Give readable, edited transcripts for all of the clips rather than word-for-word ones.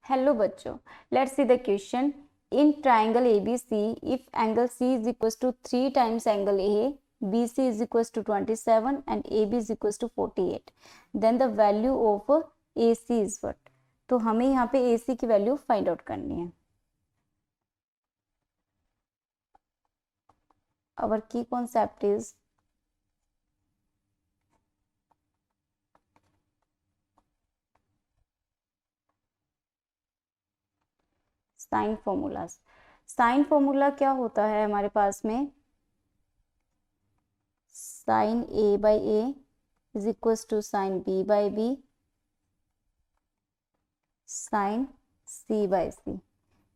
Hello बच्चों, let's see the question. In triangle ABC, if angle C is equals to 3 times angle A, BC is equals to 27 and AB is equals to 48, then the value of AC is what? तो हमें यहाँ पे AC की value find out करनी है। Our key concept is sine formulas. Sine formula क्या होता है हमारे पास में? Sine A by A is equals to sine B by B sine C by C,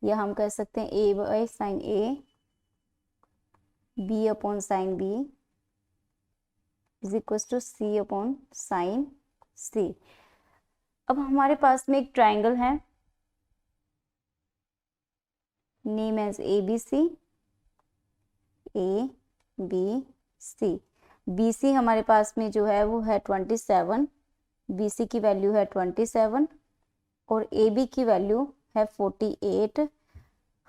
या हम कह सकते हैं A by sine A, B upon sine B is equal to C upon sine C। अब हमारे पास में एक ट्राइंगल है name as ABC, ABC। BC हमारे पास में जो है वो है 27, BC की वैल्यू है 27 और AB की वैल्यू है 48।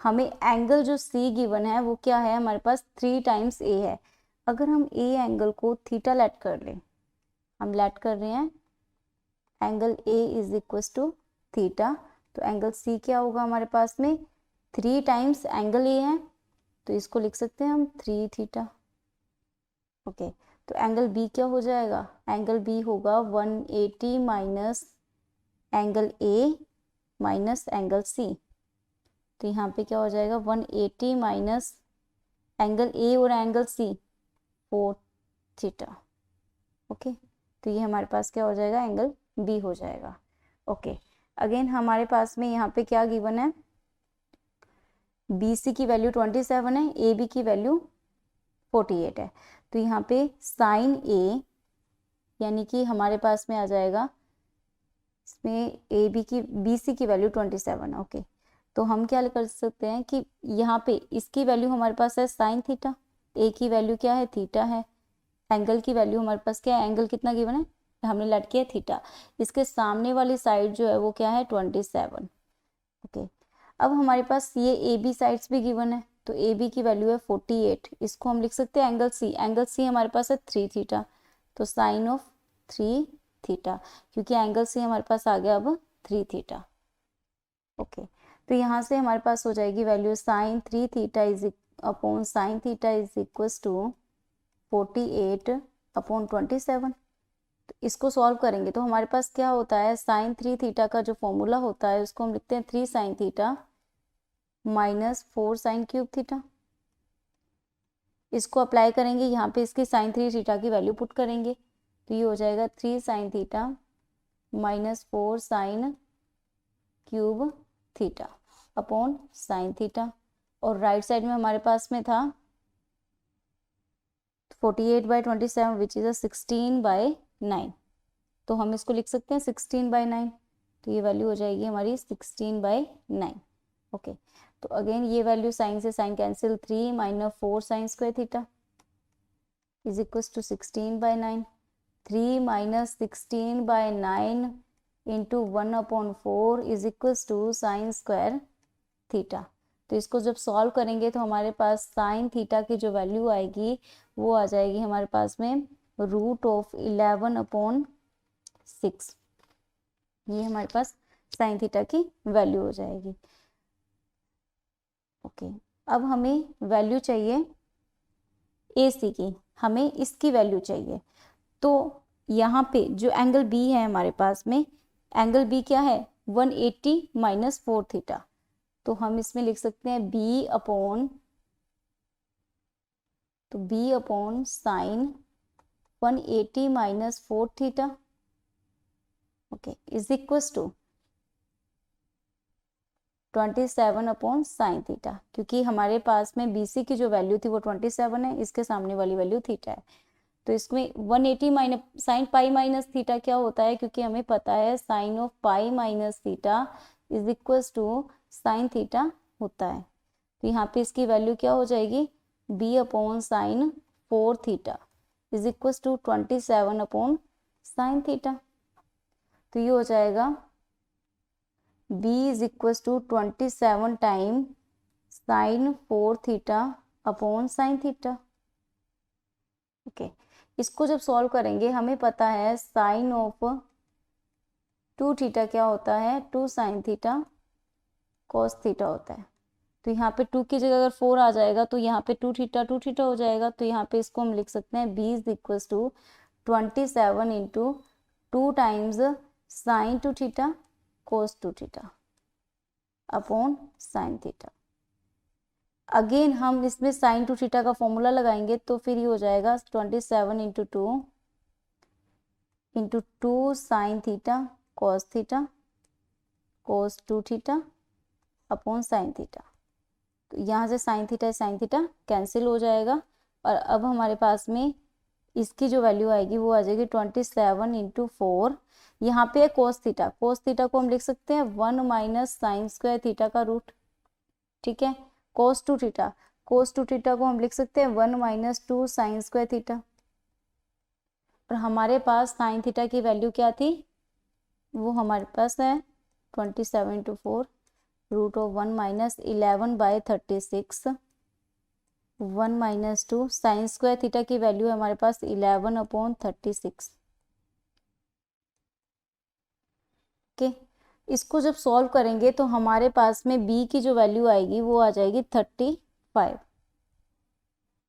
हमें एंगल जो C गिवन है वो क्या है? हमारे पास 3 टाइम्स A है। अगर हम A एंगल को थीटा लेट कर लें, हम लेट कर रहे हैं angle A is equal to theta, तो एंगल C क्या होगा हमारे पास में? 3 टाइम्स एंगल A है, तो इसको लिख सकते हैं हम 3 थीटा। ओके, तो एंगल B क्या हो जाएगा? एंगल B होगा 180 minus angle A minus angle C। तो यहाँ पे क्या हो जाएगा? 180 माइनस एंगल A और एंगल C 4 थीटा। ओके, तो ये हमारे पास क्या हो जाएगा? एंगल B हो जाएगा। ओके, अगेन हमारे पास में यहाँ पे क्या गिवन है? BC की वैल्यू 27 है, AB की वैल्यू 48 है। तो यहाँ पे साइन A यानी कि हमारे पास में आ जाएगा इसमें BC की वैल्यू 27। ओके, तो हम क्या कर सकते हैं कि यहाँ पे इसकी वैल्यू हमारे पास है साइन थीटा, A की वैल्यू क्या है? थीटा है। एंगल की वैल्यू हमारे पास क्या है? एंगल कितना गिवन है? हमने लेट किया थीटा। इसके सामने वाली साइड जो है वो क्या है? 27। ओके, अब हमारे पास ये AB साइड्स भी गिवन है, तो AB की वैल्यू है 48। इसको हम लिख सकते हैं एंगल C। एंगल C हमारे पास है 3 थीटा, तो साइन ऑफ 3 थीटा, क्योंकि एंगल C हमारे पास आ गया अब 3 थीटा। ओके, तो यहाँ से हमारे पास हो जाएगी value sine 3 theta is upon sine theta is equal to 48 upon 27। तो इसको सॉल्व करेंगे तो हमारे पास क्या होता है? साइन 3 थीटा का जो फॉर्मूला होता है उसको हम लिखते हैं 3 sine theta minus 4 sine cube theta. इसको अप्लाई करेंगे यहाँ पे, इसकी साइन 3 थीटा की वैल्यू पुट करेंगे, तो ये हो जाएगा 3 sine theta minus 4 sine cube theta upon sine theta. और राइट साइड में हमारे पास में था 48 बाई 27 विच इज 16 बाई 9, तो हम इसको लिख सकते हैं 16 बाई 9। तो ये वैल्यू हो जाएगी हमारी 16 बाई 9। ओके, तो अगेन ये वैल्यू साइन से sine cancel, 3 minus 4 sine square theta is equal to 16 by 9। 3 minus 16 by 9 into 1 upon 4 is equal to sine square theta. तो इसको जब सॉल्व करेंगे तो हमारे पास साइन थीटा की जो वैल्यू आएगी वो आ जाएगी हमारे पास में रूट ऑफ 11 अपॉन 6। ये हमारे पास साइन थीटा की वैल्यू हो जाएगी। ओके, अब हमें वैल्यू चाहिए AC की, हमें इसकी वैल्यू चाहिए। तो यहाँ पे जो एंगल B है हमारे पास में, एंगल B क्या है? 180 माइनस 4 थीटा, तो हम इसमें लिख सकते हैं B upon sine 180 minus 4 theta, okay, is equal to 27 upon sine theta, क्योंकि हमारे पास में BC की जो वैल्यू थी वो 27 है, इसके सामने वाली वैल्यू थीटा है। तो इसमें 180 minus sine pi minus theta क्या होता है? क्योंकि हमें पता है sine of pi minus theta is equal to sine theta होता है। तो यहाँ पे इसकी वैल्यू क्या हो जाएगी? B upon sine 4 theta is equal to 27 upon sine theta. तो ये हो जाएगा b is equal to 27 time sine 4 theta upon sine theta. Okay, इसको जब सॉल्व करेंगे हमें पता है साइन ऑफ 2 थीटा क्या होता है, 2 साइन थीटा कॉस थीटा होता है। तो यहाँ पे 2 की जगह अगर 4 आ जाएगा तो यहाँ पे 2 थीटा हो जाएगा। तो यहाँ पे इसको हम लिख सकते हैं b is equal to 27 into 2 times sine 2 theta cos 2 theta upon sine theta. Again हम इसमें साइन 2 थीटा का फॉर्मूला लगाएंगे तो फिर ये हो जाएगा 27 into two sine theta cos 2 theta upon sine theta. तो यहाँ से साइन थीटा कैंसिल हो जाएगा और अब हमारे पास में इसकी जो वैल्यू आएगी वो आ जाएगी 27 इंटू 4। यहाँ पे है कोस थीटा को हम लिख सकते हैं 1 माइनस साइन स्क्वायर थीटा का रूट, ठीक है। कोस टू थीटा को हम लिख सकते हैं 1 माइनस 2 साइन स्क्वायर थीटा। और हमारे पास साइन थीटा की वैल्यू क्या थी, वो हमारे पास है 27 इंटू 4 root of 1 minus 11 by 36 1 minus 2 sine square theta की वैल्यू है हमारे पास 11 अपॉन 36। ओके, इसको जब सॉल्व करेंगे तो हमारे पास में b की जो वैल्यू आएगी वो आ जाएगी 35।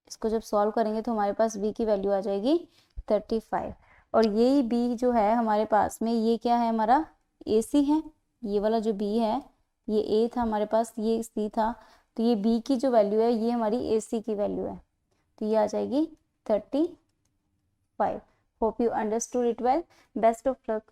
इसको जब सॉल्व करेंगे तो हमारे पास b की वैल्यू आ जाएगी 35। और यही b जो है हमारे पास में, ये क्या है हमारा ac है। ये वाला जो b है ये a था हमारे पास, ये c था। तो ये b की जो वैल्यू है ये हमारी ac की वैल्यू है। तो ये आ जाएगी 35। Hope you understood it well. Best of luck.